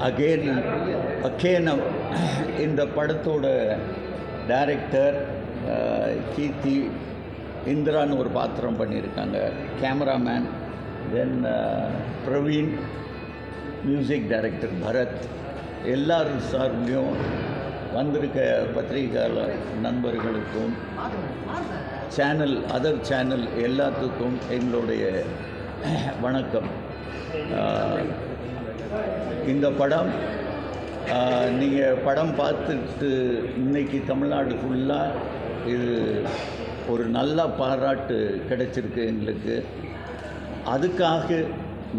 Again இந்த படத்தோட director கீர்த்தி இந்திரான்னு ஒரு பாத்திரம் பண்ணியிருக்காங்க, கேமராமேன், தென் பிரவீன், மியூசிக் டைரக்டர் பரத், எல்லாரும் சார்பிலையும் வந்திருக்க பத்திரிகையாளர் நண்பர்களுக்கும் அதர் சேனல் எல்லாத்துக்கும் எங்களுடைய வணக்கம். இந்த படம் நீங்கள் படம் பார்த்துட்டு இன்றைக்கி தமிழ்நாடு ஃபுல்லாக இது ஒரு நல்ல பாராட்டு கிடைச்சிருக்கு எங்களுக்கு. அதுக்காக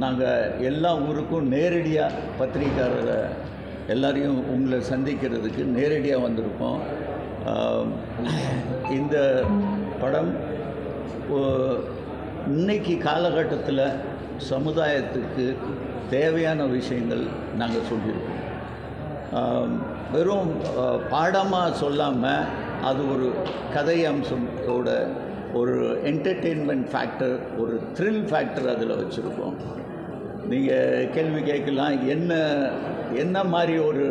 நாங்கள் எல்லா ஊருக்கும் நேரடியாக பத்திரிக்கையாளரை எல்லாரையும் உங்களை சந்திக்கிறதுக்கு நேரடியாக வந்திருக்கோம். இந்த படம் இன்னைக்கு காலகட்டத்தில் சமுதாயத்துக்கு தேவையான விஷயங்கள் நாங்கள் சொல்லியிருக்கோம். வெறும் பாடமாக சொல்லாமல் அது ஒரு கதை அம்சத்தோட ஒரு என்டர்டெயின்மெண்ட் ஃபேக்டர், ஒரு த்ரில் ஃபேக்டர் அதில் வச்சுருக்கோம். நீங்கள் கேள்வி கேட்கலாம், என்ன மாதிரி ஒரு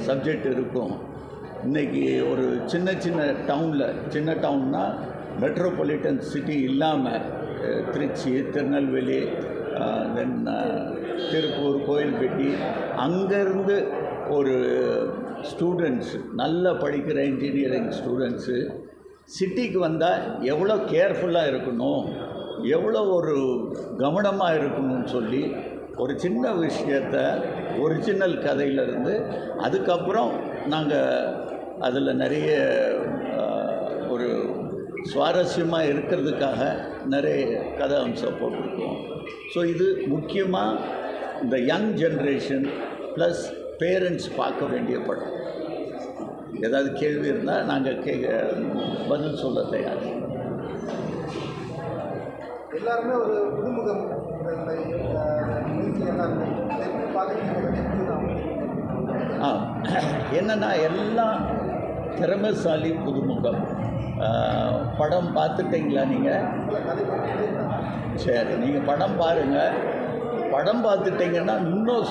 சப்ஜெக்ட் இருக்கும். இன்றைக்கி ஒரு சின்ன டவுன்னா மெட்ரோபாலிட்டன் சிட்டி இல்லாமல் திருச்சி, திருநெல்வேலி, தென் திருப்பூர், கோயில்பட்டி, அங்கேருந்து ஒரு ஸ்டூடெண்ட்ஸு, நல்லா படிக்கிற இன்ஜினியரிங் ஸ்டூடெண்ட்ஸு சிட்டிக்கு வந்தால் எவ்வளோ கேர்ஃபுல்லாக இருக்கணும், எவ்வளோ ஒரு கவனமாக இருக்கணும்னு சொல்லி ஒரு சின்ன விஷயத்தை ஒரிஜினல் கதையிலேருந்து அதுக்கப்புறம் நாங்கள் அதில் நிறைய ஒரு சுவாரஸ்யமாக இருக்கிறதுக்காக நிறைய கதை அம்சம் போட்டிருக்கோம். ஸோ இது முக்கியமாக இந்த யங் ஜென்ரேஷன் ப்ளஸ் பேரண்ட்ஸ் பார்க்க வேண்டிய படம். ஏதாவது கேள்வி இருந்தால் நாங்கள் பதில் சொல்ல தயார். எல்லாருமே ஒரு புதுமுகம் என்னென்னா எல்லாம் திறமைசாலி புதுமுகம். படம் பார்த்துட்டிங்களா நீங்கள்? சரி, நீங்கள் படம் பாருங்கள். படம் பார்த்துட்டிங்கன்னா இன்னும்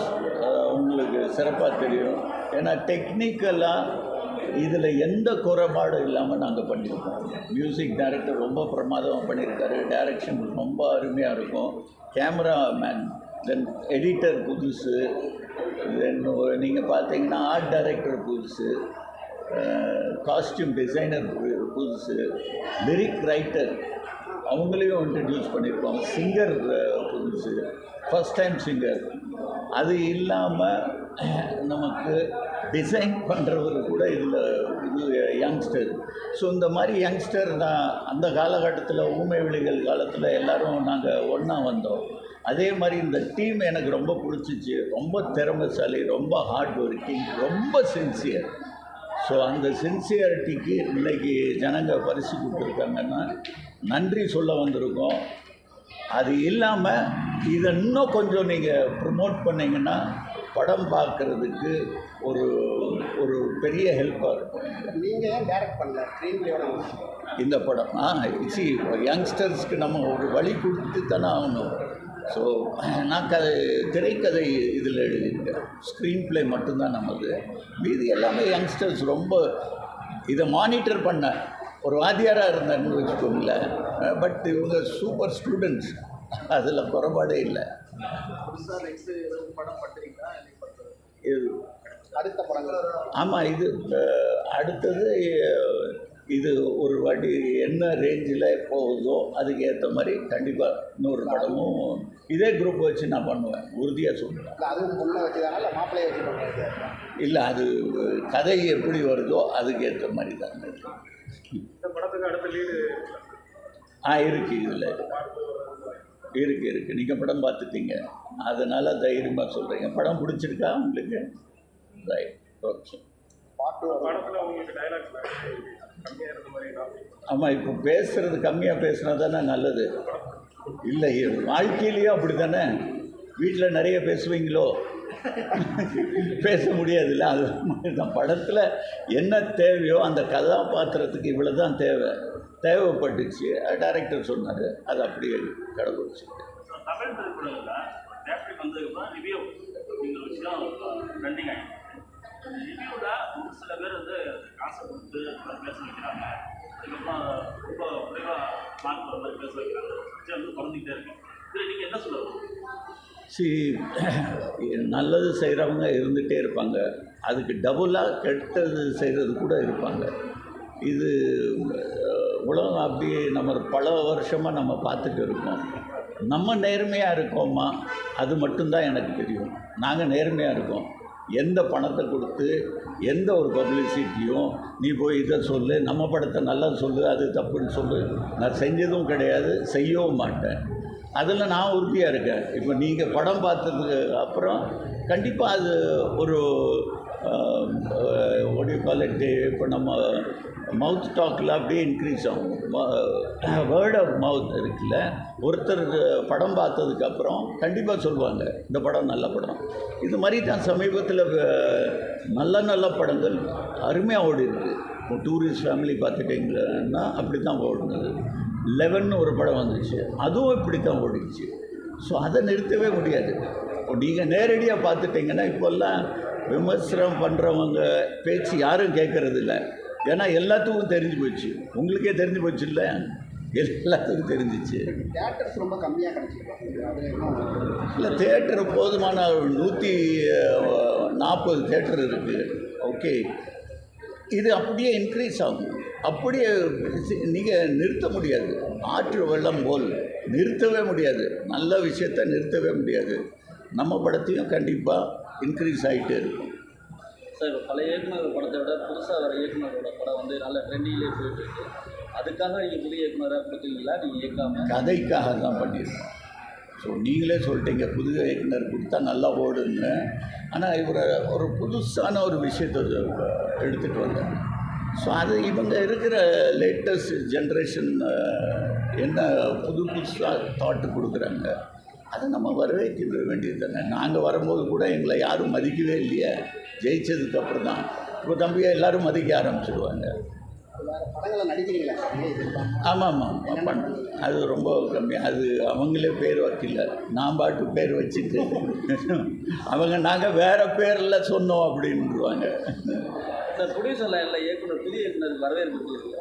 உங்களுக்கு சிறப்பாக தெரியும். ஏன்னா டெக்னிக்கலாக இதில் எந்த குறைபாடும் இல்லாமல் நாங்கள் பண்ணியிருக்கோம். மியூசிக் டைரக்டர் ரொம்ப பிரமாதமாக பண்ணியிருக்காரு, டைரக்ஷன் ரொம்ப அருமையாக இருக்கும், கேமராமேன், தென் எடிட்டர் புதுசு, தென் நீங்கள் பார்த்தீங்கன்னா ஆர்ட் டைரக்டர் புதுசு, காஸ்டியூம் டிசைனர் புதுசு, லிரிக் ரைட்டர் அவங்களையும் இன்ட்ரடியூஸ் பண்ணியிருக்கோம், சிங்கர் புதுசு, ஃபஸ்ட் டைம் சிங்கர். அது இல்லாமல் நமக்கு டிசைன் பண்ணுறவர் கூட இது யங்ஸ்டர். ஸோ இந்த மாதிரி யங்ஸ்டர் அந்த காலகட்டத்தில் ஊமை விழிகள் காலத்தில் எல்லோரும் நாங்கள் ஒன்றா வந்தோம். அதே மாதிரி இந்த டீம் எனக்கு ரொம்ப பிடிச்சிச்சு. ரொம்ப திறமைசாலி, ரொம்ப ஹார்ட் ஒர்க்கிங், ரொம்ப சின்சியர். ஸோ அந்த சின்சியரிட்டிக்கு இன்றைக்கி ஜனங்க பரிசு கொடுத்துருக்காங்கன்னா நன்றி சொல்ல வந்திருக்கோம். அது இல்லாமல் இதை இன்னும் கொஞ்சம் நீங்கள் ப்ரமோட் பண்ணிங்கன்னா படம் பார்க்குறதுக்கு ஒரு ஒரு பெரிய ஹெல்ப்பாக இருக்கும். நீங்கள் ஏன் டைரக்ட் பண்ணல இந்த படம்? யங்ஸ்டர்ஸ்க்கு நம்ம ஒரு வழி கொடுத்து தானே ஆகணும். ஸோ நான் திரைக்கதை இதில் எழுதியிருக்கேன், ஸ்க்ரீன் ப்ளே மட்டும்தான் நமது. மீதி எல்லாமே யங்ஸ்டர்ஸ் ரொம்ப இதை மானிட்டர் பண்ண ஒரு வாத்தியாராக இருந்தாங்கன்னு வச்சுக்கோங்களேன். பட் இவங்க சூப்பர் ஸ்டூடெண்ட்ஸ், அதில் குறைபாடே இல்லை. இது அடுத்த படங்கள்? ஆமாம், இது அடுத்தது இது ஒரு வாட்டி என்ன ரேஞ்சில் போகுதோ அதுக்கு ஏற்ற மாதிரி கண்டிப்பாக இன்னொரு படமும் இதே குரூப் வச்சு நான் பண்ணுவேன், உறுதியாக சொல்லுவேன். அதுவும் பொண்ணை வச்சுதானா இல்லை மாப்பிள்ளையை வச்சு பண்ணுறது? இல்லை, அது கதை எப்படி வருதோ அதுக்கு ஏற்ற மாதிரி தான். இந்த படத்துக்கு அடுத்த லீடு இருக்குது, இதில் இருக்குது. நீங்கள் படம் பார்த்துட்டீங்க, அதனால் தைரியமாக சொல்கிறீங்க. படம் பிடிச்சிருக்கா உங்களுக்கு? Right, okay. படத்தில் உங்களுக்கு டைலாக்ஸ் கம்மியாக இருந்த மாதிரி? ஆமாம், இப்போ பேசுகிறது கம்மியாக பேசுனா தானே நல்லது. இல்லை, வாழ்க்கையிலையும் அப்படி தானே. வீட்டில் நிறைய பேசுவீங்களோ? பேச முடியாதுல்ல. அது மாதிரி தான் படத்தில் என்ன தேவையோ அந்த கதாபாத்திரத்துக்கு இவ்வளோ தான் தேவைப்பட்டுச்சு. டைரக்டர் சொன்னார், அது அப்படியே கடைபிடிச்சிருக்கு. அப்படிங்கிற விஷயம் ட்ரெண்டிங் ஆகிடுச்சு. ரிவ்யூவில் ஒரு சில பேர் வந்து காசை கொடுத்து பேச வைக்கிறாங்க, அதுக்கப்புறம் ரொம்ப குறைவாக மார்க் வர மாதிரி பேச வைக்கிறாங்க, சர்ச்சை வந்து குறைஞ்சிக்கிட்டே இருக்கு. இதில் நீங்கள் என்ன சொல்லுவாங்க? நல்லது செய்கிறவங்க இருந்துகிட்டே இருப்பாங்க, அதுக்கு டபுளாக கெட்டது செய்கிறது கூட இருப்பாங்க. இது உலகம் அப்படியே நம்ம பல வருஷமாக நம்ம பார்த்துட்டு இருக்கோம். நம்ம நேர்மையாக இருக்கோமா, அது மட்டும்தான் எனக்கு தெரியும். நாங்கள் நேர்மையாக இருக்கோம். எந்த பணத்தை கொடுத்து எந்த ஒரு பப்ளிசிட்டியும் நீ போய் இதை சொல்லு, நம்ம படத்தை நல்லா சொல்லு, அது தப்புன்னு சொல்லு, நான் செஞ்சதும் கிடையாது, செய்யவும் மாட்டேன். அதில் நான் உறுதியாக இருக்கேன். இப்போ நீங்கள் படம் பார்த்ததுக்கு அப்புறம் கண்டிப்பாக அது ஒரு ஒடியோ குவாலிட்டி இப்போ நம்ம மவுத் டாக்கில் அப்படியே இன்க்ரீஸ் ஆகும். வேர்ட் ஆஃப் மவுத் இருக்குல்ல, ஒருத்தர் படம் பார்த்ததுக்கப்புறம் கண்டிப்பாக சொல்லுவாங்க இந்த படம் நல்ல படம். இது மாதிரி தான் சமீபத்தில் நல்ல நல்ல படங்கள் அருமையாக ஓடி இருக்குது. இப்போ டூரிஸ்ட் ஃபேமிலி பார்த்துட்டிங்கன்னா அப்படி தான் ஓடுனது. 11 ஒரு படம் வந்துச்சு, அதுவும் இப்படி தான் ஓடிச்சு. ஸோ அதை நிறுத்தவே முடியாது. இப்போ நீங்கள் நேரடியாக பார்த்துட்டிங்கன்னா இப்போல்லாம் விமர்சனம் பண்ணுறவங்க பேச்சு யாரும் கேட்குறது இல்லை. ஏன்னா எல்லாத்துக்கும் தெரிஞ்சு போச்சு. உங்களுக்கே தெரிஞ்சு போச்சு இல்லை, எல்லாத்துக்கும் தெரிஞ்சிச்சு. தியேட்டர்ஸ் ரொம்ப கம்மியாக கிடச்சிருக்கு. இல்லை, தேட்டர் போதுமான 140 தேட்டர் இருக்குது. ஓகே, இது அப்படியே இன்க்ரீஸ் ஆகும். அப்படியே நீங்கள் நிறுத்த முடியாது. ஆற்று வெள்ளம் போல் நிறுத்தவே முடியாது. நல்ல விஷயத்தை நிறுத்தவே முடியாது. நம்ம படத்தையும் கண்டிப்பாக இன்க்ரீஸ் ஆகிட்டே இருக்கும். சார், இப்போ பல இயக்குனர் படத்தை விட புதுசாக வர இயக்குனரோட படம் வந்து நல்ல ட்ரெண்டிங்லேயே போயிட்டுருக்கு. அதுக்காக நீங்கள் புதிய இயக்குனராக கொடுத்தீங்களா, நீங்கள் இயக்காமல்? கதைக்காக தான் பண்ணியிருக்கோம். ஸோ நீங்களே சொல்லிட்டீங்க புது இயக்குனர் கொடுத்தா நல்லா ஓடுன்னு. ஆனால் இவரை ஒரு புதுசான ஒரு விஷயத்தை எடுத்துகிட்டு வந்தாங்க. ஸோ அது இவங்க இருக்கிற லேட்டஸ்ட் ஜென்ரேஷன் என்ன புதுசாக தாட்டு கொடுக்குறாங்க, அதை நம்ம வரவேற்க வேண்டியது தானே. நாங்கள் வரும்போது கூட எங்களை யாரும் மதிக்கவே இல்லையே. ஜெயிச்சதுக்கப்புறம் தான் இப்போ தம்பியை எல்லோரும் மதிக்க ஆரம்பிச்சிடுவாங்க. படங்களை நடிக்கிறீங்களா? ஆமாம், அது ரொம்ப கம்மி. அது அவங்களே பேர் வைக்கல, நான் பாட்டு பேர் வச்சுட்டு அவங்க நாங்கள் வேறு பேரில் சொன்னோம் அப்படின்ட்டுருவாங்க. சார், ப்ரொடியூசர் லைனில் இயக்குனர் புதிய இயக்குனர் வரவேற்பு இருக்கு.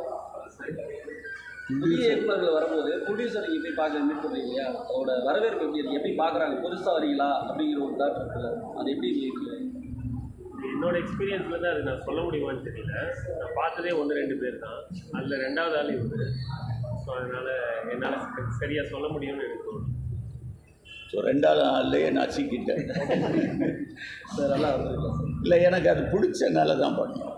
புதிய இயக்குனர்கள் வரும்போது ப்ரொடியூசர் நீங்கள் போய் பார்க்க மீட் பண்ணுறீங்க இல்லையா, அதோட வரவேற்பு எப்படி இருக்குது, எப்படி பார்க்குறாங்க, புதுசாக வரீங்களா அப்படிங்கிற ஒரு தாட் இருக்குல்ல, அது எப்படி இருக்குது? என்னோட எக்ஸ்பீரியன்ஸில் தான் அது நான் சொல்ல முடியுமான்னு தெரியல. நான் பார்த்ததே 1-2 பேர் தான். அதில் 2வது ஆள் இவர். ஸோ அதனால் என்னால் சரியாக சொல்ல முடியும்னு எனக்கு தோணும். ஸோ 2வது ஆள்லேயே நான் சிக்கிட்டேன். சார், நல்லா வந்துருக்கலாம் சார். இல்லை, எனக்கு அது பிடிச்சனால தான் பண்ணோம்.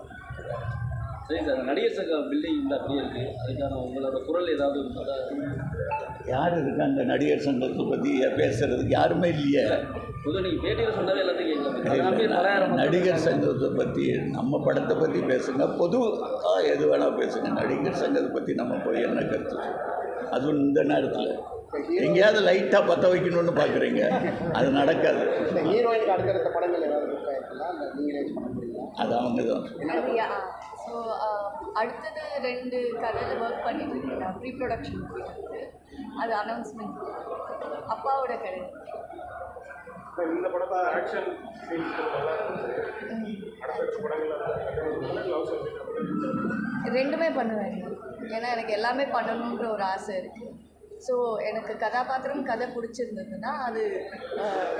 சரி சார், நடிகர் சங்க பில்டிங் வந்து அப்படியே இருக்குது. அதுக்கான உங்களோட குரல் ஏதாவது இருக்கா? யார் இருக்காங்க நடிகர் சங்கத்தை பற்றி பேசுகிறதுக்கு? யாருமே இல்லையே. பொது நீங்கள் பேட்டியில் சொன்னாவே எல்லாத்தையும் கேட்கலாம். நடிகர் சங்கத்தை பற்றி, நம்ம படத்தை பற்றி பேசுங்க, பொதுவாக எது வேணால் பேசுங்க. நடிகர் சங்கத்தை பற்றி நம்ம போய் என்ன கருத்து? அதுவும் இந்த நேரத்தில் எங்கேயாவது லைட்டாக பற்ற வைக்கணும்னு பார்க்குறீங்க, அது நடக்காது. ஹீரோயினுக்கு அடுத்தடுத்த படங்கள் ஏதாவது நீங்களே பண்ண முடியுமா? அது அவங்க தான். ஸோ அடுத்தது 2 கதையில் ஒர்க் பண்ணிட்டு இருக்கேன். ப்ரீ ப்ரொடக்ஷன் போயிட்டு அது அனௌன்ஸ்மெண்ட் அப்பாவோட கடை. இந்த படத்தை ஆக்ஷன் அடுத்த படங்கள் ரெண்டுமே பண்ணுவேன். ஏன்னா எனக்கு எல்லாமே பண்ணணுன்ற ஒரு ஆசை இருக்குது. ஸோ எனக்கு கதாபாத்திரம் கதை பிடிச்சிருந்ததுன்னா அது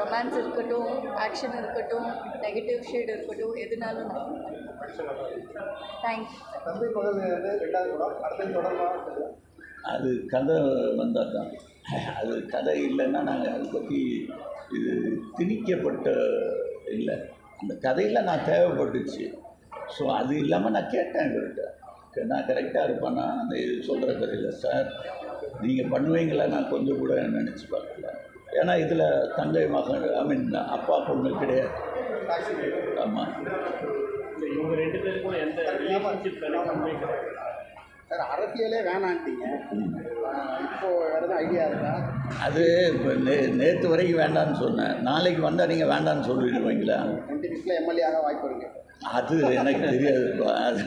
ரொமான்ஸ் இருக்கட்டும், ஆக்ஷன் இருக்கட்டும், நெகட்டிவ் ஷேட் இருக்கட்டும், எதுனாலும் நான் தேங்க்யூ. தம்பி பகல் 2வது படம் அடுத்தது தொடர்பாக அது கதை வந்தால் தான். அது கதை இல்லைன்னா நாங்கள் அதை பற்றி இது திணிக்கப்பட்ட இல்லை. அந்த கதையில் நான் தேவைப்பட்டுச்சு. ஸோ அது இல்லாமல் நான் கேட்டேன் இவர்கிட்ட, நான் கரெக்டாக இருப்பேன்னா அந்த சொல்கிற கதையில் சார் நீங்கள் பண்ணுவீங்களா, நான் கொஞ்சம் கூட நினச்சி பார்க்கல. ஏன்னா இதில் தங்கை மகன் அப்பா பொண்ணு கிடையாது. ஆமாம், இவங்க 2 பேருக்கும் எந்த ரிலேஷன்ஷிப் கிடையாது சார். அரசியலே வேணான்ட்டீங்க, இப்போ வேறு ஐடியா இருக்கா? அது இப்போ நேற்று வரைக்கும் வேண்டான்னு சொன்னேன். நாளைக்கு வந்தால் நீங்கள் வேண்டான்னு சொல்லிடுவீங்களா? 26ல் எம்எல்ஏ ஆக வாய்ப்பு இருக்கு. அது எனக்கு தெரியாதுப்பா. அது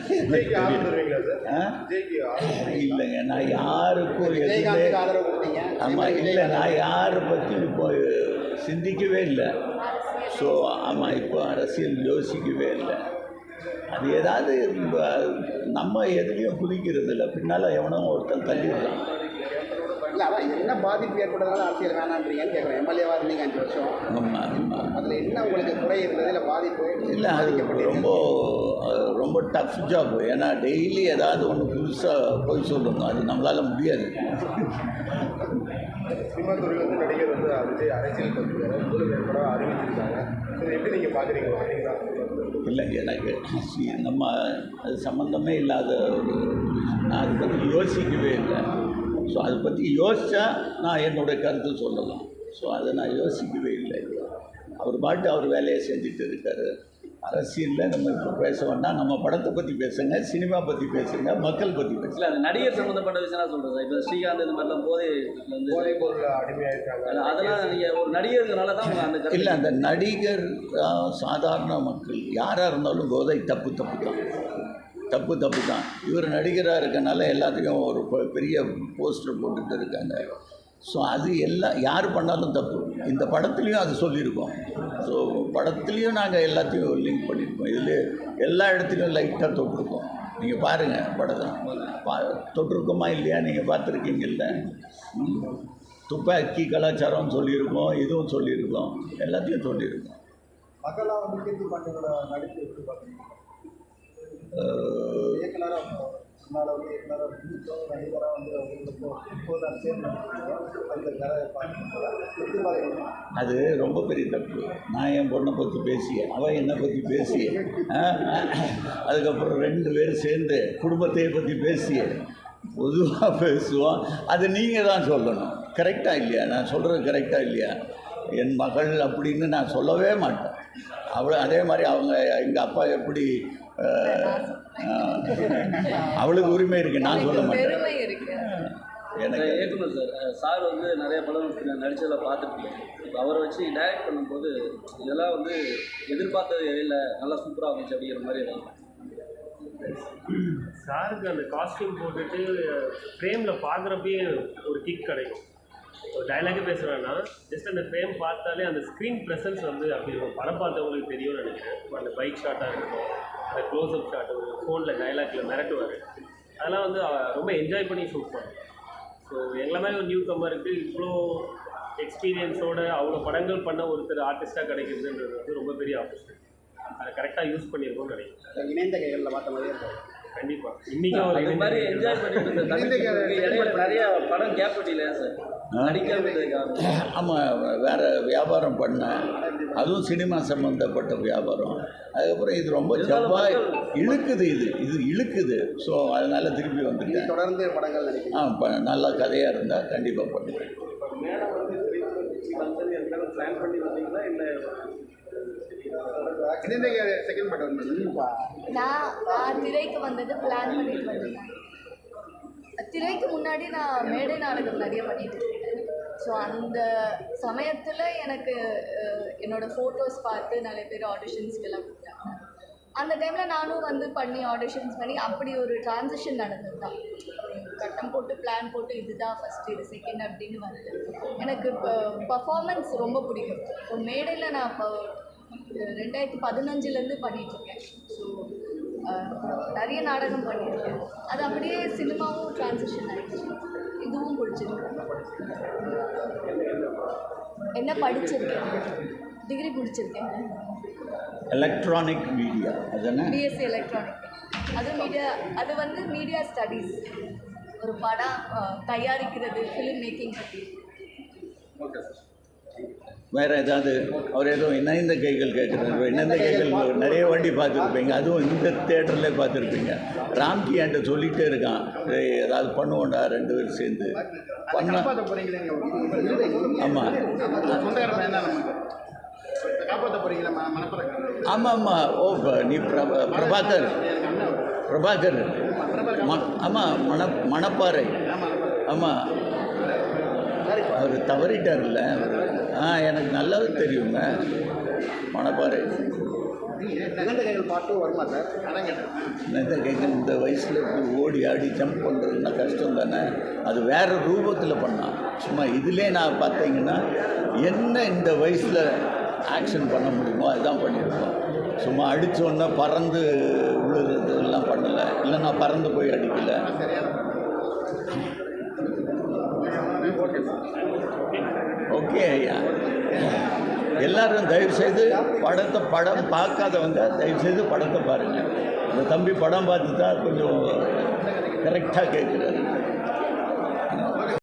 இல்லைங்க, நான் யாருக்கும் எதுவுமே ஆமாம் இல்லை, நான் யாரை பற்றி இப்போ சிந்திக்கவே இல்லை. ஸோ ஆமாம், இப்போ அரசியல் யோசிக்கவே இல்லை. அது ஏதாவது நம்ம எதுலேயும் குதிக்கிறது இல்லை, பின்னால் எவனோ ஒருத்தன் தள்ளிடலாம். இல்லை அதான் என்ன பாதிப்பு ஏற்பட்டதுனால அரசியல் வேணான்றீங்கன்னு கேட்குறேன். எம்எல்ஏவாக இருந்தீங்க 5 வருஷம், ஆமாம். அதில் என்ன உங்களுக்கு குறை இருந்தது இல்லை பாதிப்பு? இல்லை, அது ரொம்ப டஃப் ஜாப். ஏன்னா டெய்லி ஏதாவது ஒன்று புதுசாக போய் சொல்லணும், அது நம்மளால் முடியாது. சினிமா துறையில் நடிகர் விஜய் அரசியல் பற்றி முதல் படம் அறிவிச்சிருக்காங்க. இதை எப்படி நீங்கள் பார்க்குறீங்க? அப்படிங்களா? இல்லை, எனக்கு நம்ம அது சம்மந்தமே இல்லாத நான் அதை பற்றி யோசிக்கவே இல்லை. ஸோ அதை பற்றி யோசித்தா நான் என்னுடைய கருத்து சொல்லலாம். ஸோ அதை நான் யோசிக்கவே இல்லை. அவர் பாட்டு அவர் வேலையை செஞ்சுட்டு இருக்கார். அரசியலில் நம்ம இப்போ பேச வேண்டாம். நம்ம படத்தை பற்றி பேசுங்க, சினிமா பற்றி பேசுங்க, மக்கள் பற்றி பேசுங்க. இல்லை, அது நடிகர் சம்மந்தப்பட்ட விஷயம் தான் சொல்கிறேன். இப்போ ஸ்ரீகாந்த் இந்த மாதிரிலாம் போதை பொருள் அடிமையாயிருக்காங்க. அதெல்லாம் நீங்கள் ஒரு நடிகர்னால தான் அந்த இல்லை, அந்த நடிகர் சாதாரண மக்கள் யாராக இருந்தாலும் போதை தப்பு தான். இவர் நடிகராக இருக்கனால எல்லாத்துக்கும் ஒரு பெரிய போஸ்டர் போட்டுட்டு இருக்காங்க. ஸோ அது எல்லாம் யார் பண்ணாலும் தப்பு. இந்த படத்துலேயும் அது சொல்லியிருக்கோம். ஸோ படத்துலேயும் நாங்கள் எல்லாத்தையும் லிங்க் பண்ணியிருக்கோம். இதில் எல்லா இடத்துலையும் லைட்டாக தொட்டிருக்கோம். நீங்கள் பாருங்கள் படத்தை, தொட்டிருக்கோமா இல்லையா நீங்கள் பார்த்துருக்கீங்கல்ல. துப்பாக்கி கலாச்சாரம் சொல்லியிருக்கோம், இதுவும் சொல்லியிருக்கோம், எல்லாத்தையும் சொல்லியிருக்கோம். மக்களாக வந்து கீர்த்தி பாண்டியனோட நடிப்பு எப்படி பார்க்குறீங்க? இயக்குனராக முன்னால் வந்து இயக்குனராக நடிகராக வந்து அவங்களுக்கு இப்போது சேர்ந்து அந்த கதை பார்க்க அது ரொம்ப பெரிய தப்பு. நான் என் பொண்ணை பற்றி பேசி, அவன் என்னை பற்றி பேசி, அதுக்கப்புறம் 2 பேரும் சேர்ந்து குடும்பத்தையே பற்றி பேசி பொதுவாக பேசுவோம். அது நீங்கள் தான் சொல்லணும். கரெக்டாக இல்லையா? நான் சொல்கிறது கரெக்டாக இல்லையா? என் மகள் அப்படின்னு நான் சொல்லவே மாட்டேன். அதே மாதிரி அவங்க எங்கள் அப்பா எப்படி அவளுக்கு உரிமை இருக்குது, நான் சொல்ல மாட்டேன். எனக்கு இயக்குனர் சார் வந்து நிறைய படம் நடிச்சதில் பார்த்துருக்கீங்க. இப்போ அவரை வச்சு டைரக்ட் பண்ணும்போது இதெல்லாம் வந்து எதிர்பார்த்தது இல்லை, நல்லா சூப்பராக இருந்துச்சு அப்படிங்கிற மாதிரி இருக்கும். சாருக்கு அந்த காஸ்டியூம் போட்டுட்டு ஃப்ரேமில் பார்க்குறப்பே ஒரு கிக் கிடைக்கும். ஒரு டைலாகே பேசுகிறேன்னா ஜஸ்ட் அந்த ஃப்ரேம் பார்த்தாலே அந்த ஸ்க்ரீன் ப்ரெசன்ஸ் வந்து அப்படி இருக்கும். படம் பார்த்தவங்களுக்கு தெரியும்னு நினைக்கிறேன். அந்த பைக் ஷாட்டாக இருக்கட்டும், அந்த க்ளோஸ்அப் ஷாட்டு, ஃபோனில் டைலாக்ல மிரட்டுவார், அதெல்லாம் வந்து ரொம்ப என்ஜாய் பண்ணி ஷூட் பண்ணுவோம். ஸோ எங்களை மாதிரி ஒரு நியூ கம்மருக்கு இவ்வளோ எக்ஸ்பீரியன்ஸோடு அவ்வளோ படங்கள் பண்ண ஒருத்தர் ஆர்டிஸ்ட்டாக கிடைக்கிறதுன்றது வந்து ரொம்ப பெரிய ஆப்பர்ச்சுனிட்டி. அதை கரெக்டாக யூஸ் பண்ணியிருக்கோம்னு நினைக்கிறேன். இணைந்த கைகளில் பார்த்த மாதிரியே இருக்கும். கண்டிப்பாக இன்றைக்கும் அது மாதிரி என்ஜாய் பண்ணிட்டு இடையில நிறைய படம் கேப் விட்டில சார் நடிக்காம. ஆமாம், வேறு வியாபாரம் பண்ணேன், அதுவும் சினிமா சம்மந்தப்பட்ட வியாபாரம். அதுக்கப்புறம் இது ரொம்ப செவ்வாய் இழுக்குது, இது இழுக்குது. ஸோ அதனால் திருப்பி வந்துட்டேன். தொடர்ந்து படங்கள் நடிக்கிறேன். நல்ல கதையாக இருந்தால் கண்டிப்பாக பண்ணுவேன். பிளான் பண்ணி வந்தீங்களா இல்லை செகண்ட் படம் வந்ததுப்பா? நான் திரைக்கு வந்தது பிளான் பண்ணிட்டு வந்தேன். திரைக்கு முன்னாடி நான் மேடை நாடகம் நிறைய பண்ணிட்டு இருக்கேன். ஸோ அந்த சமயத்தில் எனக்கு என்னோடய ஃபோட்டோஸ் பார்த்து நிறைய பேர் ஆடிஷன்ஸ்க்கெல்லாம் கூப்பிட்டாங்க. அந்த டைமில் நானும் வந்து பண்ணி ஆடிஷன்ஸ் பண்ணி அப்படி ஒரு டிரான்சிஷன் நடந்தது தான். கட்டம் போட்டு பிளான் போட்டு இதுதான் ஃபஸ்ட்டு இது செகண்ட் அப்படின்னு வந்து எனக்கு பர்ஃபார்மன்ஸ் ரொம்ப பிடிக்கும். ஸோ மேடையில் நான் இப்போ 2015 பண்ணிகிட்ருக்கேன். ஸோ நிறைய நாடகம் பண்ணியிருக்கேன். அது அப்படியே சினிமாவும் ட்ரான்சிஷன் ஆகிடுச்சு. இதுவும் பிடிச்சிருக்கு. என்ன படிச்சிருக்கேன்? டிகிரி முடிச்சிருக்கேன், எலக்ட்ரானிக் மீடியா. அதுதானே? BSc electronic. அது வந்து மீடியா ஸ்டடீஸ். ஒரு படம் தயாரிக்கிறது, ஃபிலிம் மேக்கிங் பற்றி. வேறு ஏதாவது அவர் எதுவும் இணைந்த கைகள் கேட்குறாரு. இணைந்த கைகள் நிறைய வாட்டி பார்த்துருப்பீங்க, அதுவும் இந்த தேட்டரில் பார்த்துருப்பீங்க. ராம்கி என்கிட்ட சொல்லிகிட்டே இருக்கான், ஏதாவது பண்ணுவோண்டா 2 பேரும் சேர்ந்து பண்ண. ஆமாம் ஆமாம். ஓ, நீ பிரபாகர் ஆமாம், மணப்பாறை. ஆமாம், அவர் தவறிட்டார்ல. எனக்கு நல்லாவே தெரியுங்க, மணப்பாறை. இந்த வயசில் இப்படி ஓடி ஆடி ஜம்ப் பண்ணுறதுன்னா கஷ்டம் தானே. அது வேறு ரூபத்தில் பண்ணான். சும்மா இதிலே நான் பார்த்தீங்கன்னா என்ன இந்த வயசில் ஆக்ஷன் பண்ண முடியுமோ அதுதான் பண்ணியிருக்கோம். சும்மா அடித்தோன்னே பறந்து விழுறது எல்லாம் பண்ணலை. இல்லை நான் பறந்து போய் அடிக்கலை. ஓகே ஐயா, எல்லாரும் தயவுசெய்து படம் பார்க்காதவங்க தயவுசெய்து படத்தை பாருங்கள். இந்த தம்பி படம் பார்த்து தான் கொஞ்சம் கரெக்டாக கேட்குறாரு.